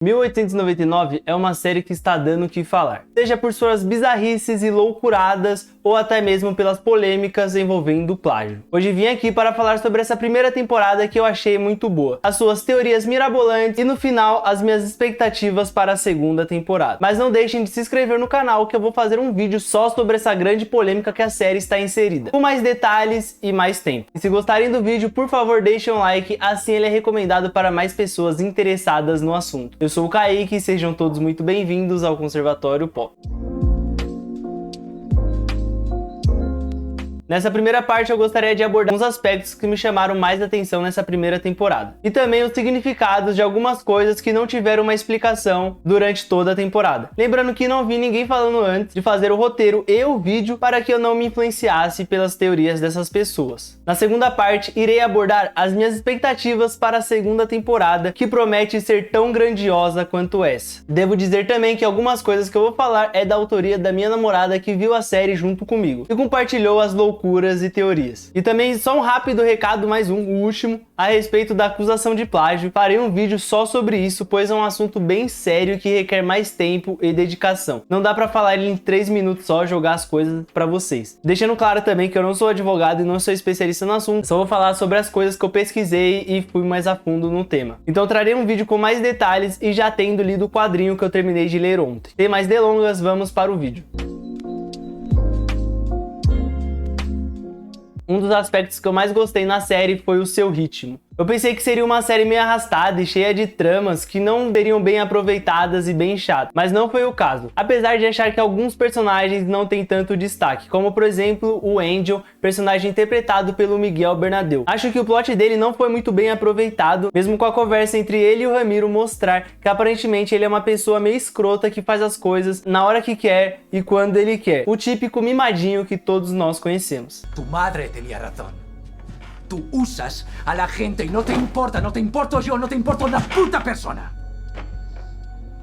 1899 é uma série que está dando o que falar, seja por suas bizarrices e loucuradas ou até mesmo pelas polêmicas envolvendo plágio. Hoje vim aqui para falar sobre essa primeira temporada que eu achei muito boa, as suas teorias mirabolantes e no final as minhas expectativas para a segunda temporada. Mas não deixem de se inscrever no canal que eu vou fazer um vídeo só sobre essa grande polêmica que a série está inserida, com mais detalhes e mais tempo. E se gostarem do vídeo, por favor deixem um like, assim ele é recomendado para mais pessoas interessadas no assunto. Eu sou o Kaique e sejam todos muito bem-vindos ao Conservatório Pop. Nessa primeira parte eu gostaria de abordar uns aspectos que me chamaram mais atenção nessa primeira temporada. E também os significados de algumas coisas que não tiveram uma explicação durante toda a temporada. Lembrando que não vi ninguém falando antes de fazer o roteiro e o vídeo para que eu não me influenciasse pelas teorias dessas pessoas. Na segunda parte irei abordar as minhas expectativas para a segunda temporada, que promete ser tão grandiosa quanto essa. Devo dizer também que algumas coisas que eu vou falar é da autoria da minha namorada que viu a série junto comigo e compartilhou as loucuras e teorias. E também só um rápido recado, mais um, o último, a respeito da acusação de plágio. Farei um vídeo só sobre isso, pois é um assunto bem sério que requer mais tempo e dedicação. Não dá pra falar ele em 3 minutos só, jogar as coisas pra vocês. Deixando claro também que eu não sou advogado e não sou especialista no assunto, só vou falar sobre as coisas que eu pesquisei e fui mais a fundo no tema. Então eu trarei um vídeo com mais detalhes e já tendo lido o quadrinho que eu terminei de ler ontem. Sem mais delongas, vamos para o vídeo. Um dos aspectos que eu mais gostei na série foi o seu ritmo. Eu pensei que seria uma série meio arrastada e cheia de tramas que não seriam bem aproveitadas e bem chatas, mas não foi o caso. Apesar de achar que alguns personagens não têm tanto destaque, como por exemplo o Angel, personagem interpretado pelo Miguel Bernabéu. Acho que o plot dele não foi muito bem aproveitado, mesmo com a conversa entre ele e o Ramiro mostrar que aparentemente ele é uma pessoa meio escrota que faz as coisas na hora que quer e quando ele quer. O típico mimadinho que todos nós conhecemos. Tu madre tenía razón. Tú usas a la gente y no te importo yo, no te importo una puta persona.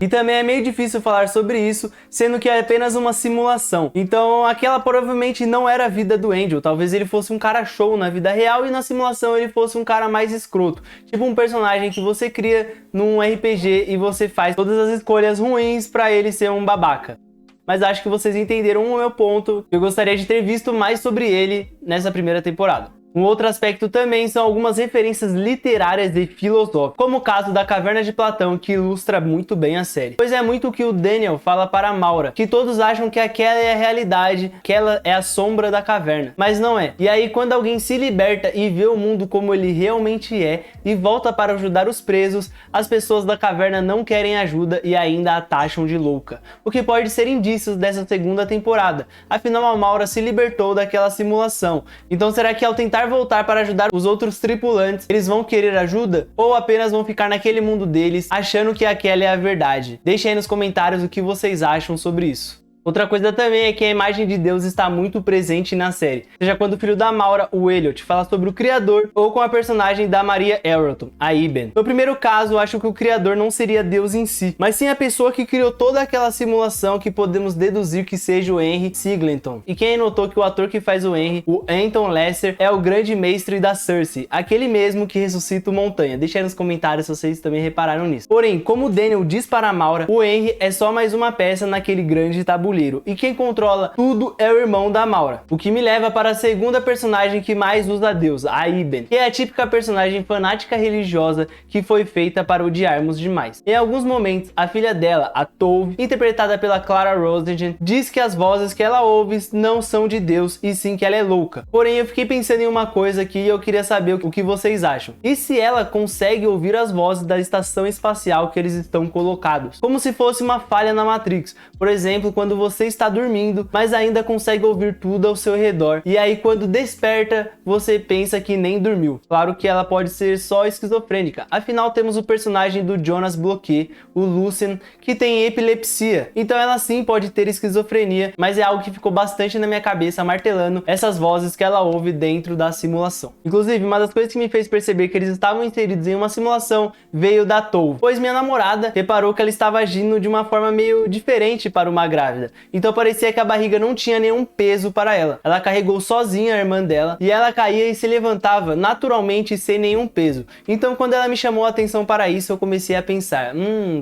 E também é meio difícil falar sobre isso, sendo que é apenas uma simulação. Então aquela provavelmente não era a vida do Angel, talvez ele fosse um cara show na vida real e na simulação ele fosse um cara mais escroto. Tipo um personagem que você cria num RPG e você faz todas as escolhas ruins pra ele ser um babaca. Mas acho que vocês entenderam o meu ponto. Eu gostaria de ter visto mais sobre ele nessa primeira temporada. Um outro aspecto também são algumas referências literárias e filosóficas, como o caso da Caverna de Platão, que ilustra muito bem a série. Pois é muito o que o Daniel fala para a Maura, que todos acham que aquela é a realidade, que ela é a sombra da caverna, mas não é. E aí quando alguém se liberta e vê o mundo como ele realmente é e volta para ajudar os presos, as pessoas da caverna não querem ajuda e ainda a taxam de louca, o que pode ser indícios dessa segunda temporada. Afinal a Maura se libertou daquela simulação, então será que ao tentar voltar para ajudar os outros tripulantes, eles vão querer ajuda? Ou apenas vão ficar naquele mundo deles, achando que aquela é a verdade? Deixem aí nos comentários o que vocês acham sobre isso. Outra coisa também é que a imagem de Deus está muito presente na série, seja quando o filho da Maura, o Elliot, fala sobre o Criador, ou com a personagem da Maria Elrond, a Iben. No primeiro caso, acho que o Criador não seria Deus em si, mas sim a pessoa que criou toda aquela simulação que podemos deduzir que seja o Henry Singleton. E quem notou que o ator que faz o Henry, o Anton Lesser, é o grande mestre da Cersei, aquele mesmo que ressuscita o Montanha. Deixa aí nos comentários se vocês também repararam nisso. Porém, como o Daniel diz para a Maura, o Henry é só mais uma peça naquele grande tabuleiro. E quem controla tudo é o irmão da Maura. O que me leva para a segunda personagem que mais usa a Deus, a Iben, que é a típica personagem fanática religiosa que foi feita para odiarmos demais. Em alguns momentos, a filha dela, a Tove, interpretada pela Clara Rosenden, diz que as vozes que ela ouve não são de Deus e sim que ela é louca. Porém, eu fiquei pensando em uma coisa aqui e eu queria saber o que vocês acham. E se ela consegue ouvir as vozes da estação espacial que eles estão colocados? Como se fosse uma falha na Matrix. Por exemplo, quando você está dormindo, mas ainda consegue ouvir tudo ao seu redor. E aí quando desperta, você pensa que nem dormiu. Claro que ela pode ser só esquizofrênica. Afinal, temos o personagem do Jonas Bloquet, o Lucien, que tem epilepsia. Então ela sim pode ter esquizofrenia, mas é algo que ficou bastante na minha cabeça, martelando essas vozes que ela ouve dentro da simulação. Inclusive, uma das coisas que me fez perceber que eles estavam inseridos em uma simulação veio da Tove, pois minha namorada reparou que ela estava agindo de uma forma meio diferente para uma grávida. Então parecia que a barriga não tinha nenhum peso para ela. Ela carregou sozinha a irmã dela e ela caía e se levantava naturalmente sem nenhum peso. Então quando ela me chamou a atenção para isso, eu comecei a pensar,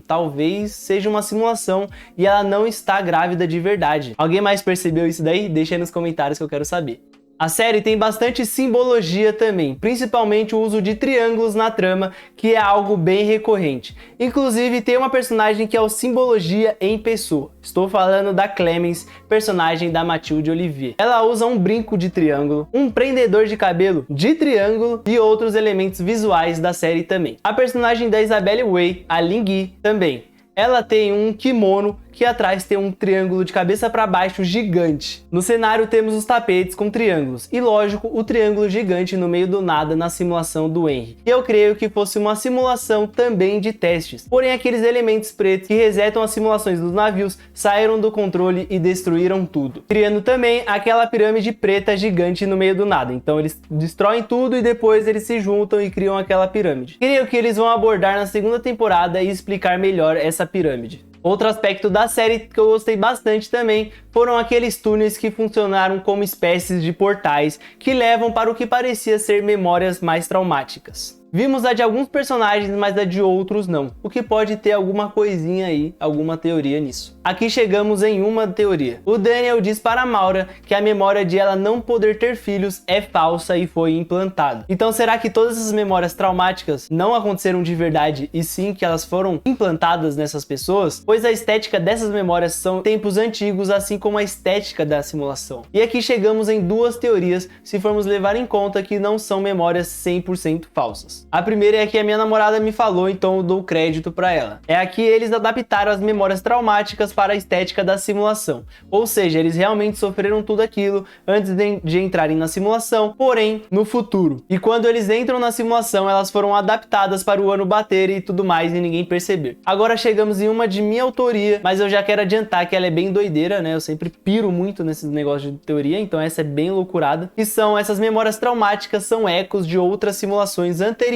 talvez seja uma simulação e ela não está grávida de verdade. Alguém mais percebeu isso daí? Deixa aí nos comentários que eu quero saber. A série tem bastante simbologia também, principalmente o uso de triângulos na trama, que é algo bem recorrente. Inclusive tem uma personagem que é o simbologia em pessoa. Estou falando da Clemence, personagem da Mathilde Olivier. Ela usa um brinco de triângulo, um prendedor de cabelo de triângulo e outros elementos visuais da série também. A personagem da Isabelle Wei, a Lingui, também. Ela tem um kimono que atrás tem um triângulo de cabeça para baixo gigante. No cenário temos os tapetes com triângulos e, lógico, o triângulo gigante no meio do nada na simulação do Henry. E eu creio que fosse uma simulação também de testes. Porém, aqueles elementos pretos que resetam as simulações dos navios saíram do controle e destruíram tudo, criando também aquela pirâmide preta gigante no meio do nada. Então eles destroem tudo e depois eles se juntam e criam aquela pirâmide. Creio que eles vão abordar na segunda temporada e explicar melhor essa pirâmide. Outro aspecto da série que eu gostei bastante também foram aqueles túneis que funcionaram como espécies de portais que levam para o que parecia ser memórias mais traumáticas. Vimos a de alguns personagens, mas a de outros não, o que pode ter alguma coisinha aí, alguma teoria nisso. Aqui chegamos em uma teoria. O Daniel diz para Maura que a memória de ela não poder ter filhos é falsa e foi implantada. Então será que todas essas memórias traumáticas não aconteceram de verdade e sim que elas foram implantadas nessas pessoas? Pois a estética dessas memórias são tempos antigos, assim como a estética da simulação. E aqui chegamos em duas teorias, se formos levar em conta que não são memórias 100% falsas. A primeira é a que a minha namorada me falou, então eu dou crédito para ela. É a que eles adaptaram as memórias traumáticas para a estética da simulação. Ou seja, eles realmente sofreram tudo aquilo antes de entrarem na simulação, porém no futuro. E quando eles entram na simulação, elas foram adaptadas para o ano bater e tudo mais e ninguém perceber. Agora chegamos em uma de minha autoria, mas eu já quero adiantar que ela é bem doideira, né? Eu sempre piro muito nesses negócios de teoria, então essa é bem loucurada. Que são essas memórias traumáticas, são ecos de outras simulações anteriores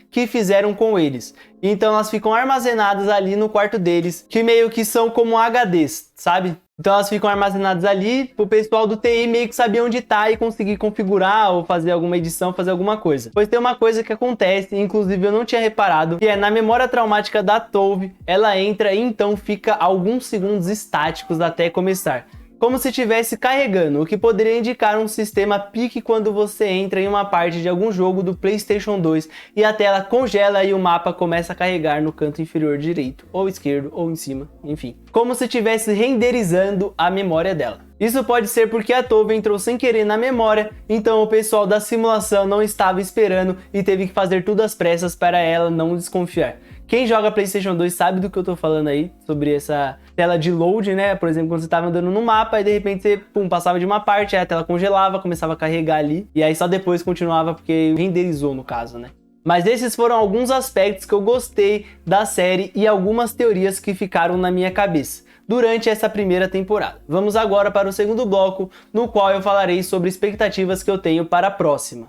que fizeram com eles. Então elas ficam armazenadas ali no quarto deles, que meio que são como HDs, sabe? Então elas ficam armazenadas ali, o pessoal do TI meio que sabia onde tá e conseguir configurar ou fazer alguma edição, fazer alguma coisa. Pois tem uma coisa que acontece, inclusive eu não tinha reparado, que é na memória traumática da Tove, ela entra e então fica alguns segundos estáticos até começar. Como se estivesse carregando, o que poderia indicar um sistema pique quando você entra em uma parte de algum jogo do PlayStation 2 e a tela congela e o mapa começa a carregar no canto inferior direito, ou esquerdo, ou em cima, enfim. Como se estivesse renderizando a memória dela. Isso pode ser porque a Tove entrou sem querer na memória, então o pessoal da simulação não estava esperando e teve que fazer tudo às pressas para ela não desconfiar. Quem joga PlayStation 2 sabe do que eu tô falando aí, sobre essa tela de load, né? Por exemplo, quando você tava andando no mapa e de repente você, passava de uma parte, aí a tela congelava, começava a carregar ali, e aí só depois continuava porque renderizou no caso, né? Mas esses foram alguns aspectos que eu gostei da série e algumas teorias que ficaram na minha cabeça durante essa primeira temporada. Vamos agora para o segundo bloco, no qual eu falarei sobre expectativas que eu tenho para a próxima.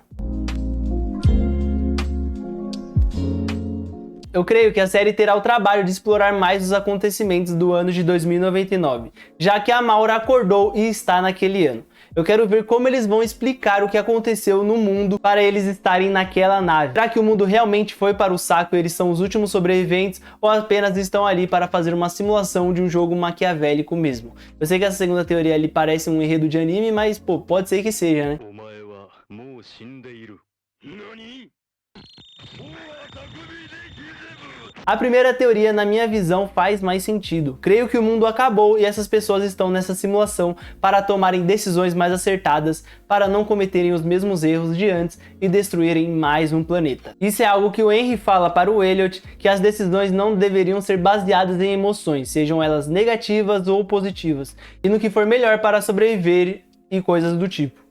Eu creio que a série terá o trabalho de explorar mais os acontecimentos do ano de 2099, já que a Maura acordou e está naquele ano. Eu quero ver como eles vão explicar o que aconteceu no mundo para eles estarem naquela nave. Será que o mundo realmente foi para o saco e eles são os últimos sobreviventes ou apenas estão ali para fazer uma simulação de um jogo maquiavélico mesmo? Eu sei que essa segunda teoria ali parece um enredo de anime, mas pode ser que seja, né? A primeira teoria, na minha visão, faz mais sentido. Creio que o mundo acabou e essas pessoas estão nessa simulação para tomarem decisões mais acertadas, para não cometerem os mesmos erros de antes e destruírem mais um planeta. Isso é algo que o Henry fala para o Elliot, que as decisões não deveriam ser baseadas em emoções, sejam elas negativas ou positivas, e no que for melhor para sobreviver e coisas do tipo.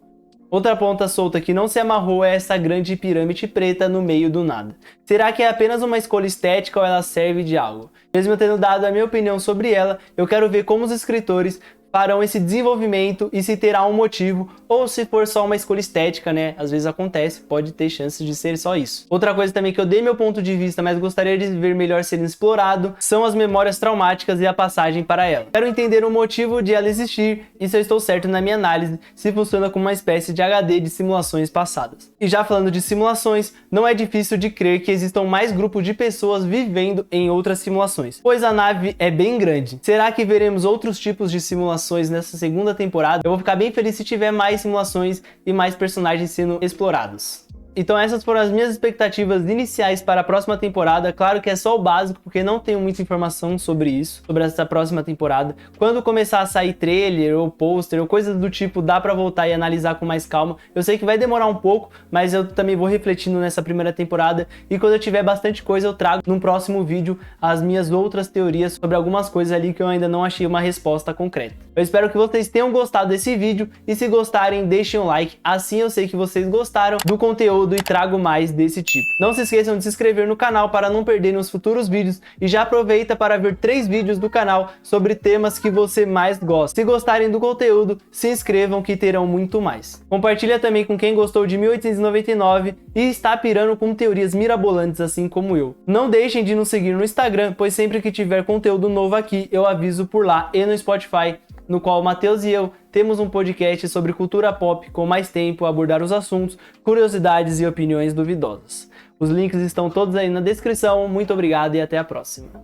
Outra ponta solta que não se amarrou é essa grande pirâmide preta no meio do nada. Será que é apenas uma escolha estética ou ela serve de algo? Mesmo eu tendo dado a minha opinião sobre ela, eu quero ver como os escritores farão esse desenvolvimento e se terá um motivo ou se for só uma escolha estética, né? Às vezes acontece, pode ter chances de ser só isso. Outra coisa também que eu dei meu ponto de vista, mas gostaria de ver melhor sendo explorado, são as memórias traumáticas e a passagem para ela. Quero entender o motivo de ela existir e se eu estou certo na minha análise, se funciona como uma espécie de HD de simulações passadas. E já falando de simulações, não é difícil de crer que existam mais grupos de pessoas vivendo em outras simulações, pois a nave é bem grande. Será que veremos outros tipos de simulações nessa segunda temporada? Eu vou ficar bem feliz se tiver mais simulações e mais personagens sendo explorados. Então essas foram as minhas expectativas iniciais para a próxima temporada. Claro que é só o básico, porque não tenho muita informação sobre isso, sobre essa próxima temporada. Quando começar a sair trailer ou pôster ou coisas do tipo, dá pra voltar e analisar com mais calma. Eu sei que vai demorar um pouco, mas eu também vou refletindo nessa primeira temporada. E quando eu tiver bastante coisa, eu trago num próximo vídeo as minhas outras teorias sobre algumas coisas ali que eu ainda não achei uma resposta concreta. Eu espero que vocês tenham gostado desse vídeo e se gostarem, deixem um like. Assim eu sei que vocês gostaram do conteúdo e trago mais desse tipo. Não se esqueçam de se inscrever no canal para não perderem os futuros vídeos e já aproveita para ver 3 vídeos do canal sobre temas que você mais gosta. Se gostarem do conteúdo, se inscrevam que terão muito mais. Compartilha também com quem gostou de 1899 e está pirando com teorias mirabolantes assim como eu. Não deixem de nos seguir no Instagram, pois sempre que tiver conteúdo novo aqui, eu aviso por lá e no Spotify, no qual o Matheus e eu temos um podcast sobre cultura pop com mais tempo a abordar os assuntos, curiosidades e opiniões duvidosas. Os links estão todos aí na descrição. Muito obrigado e até a próxima.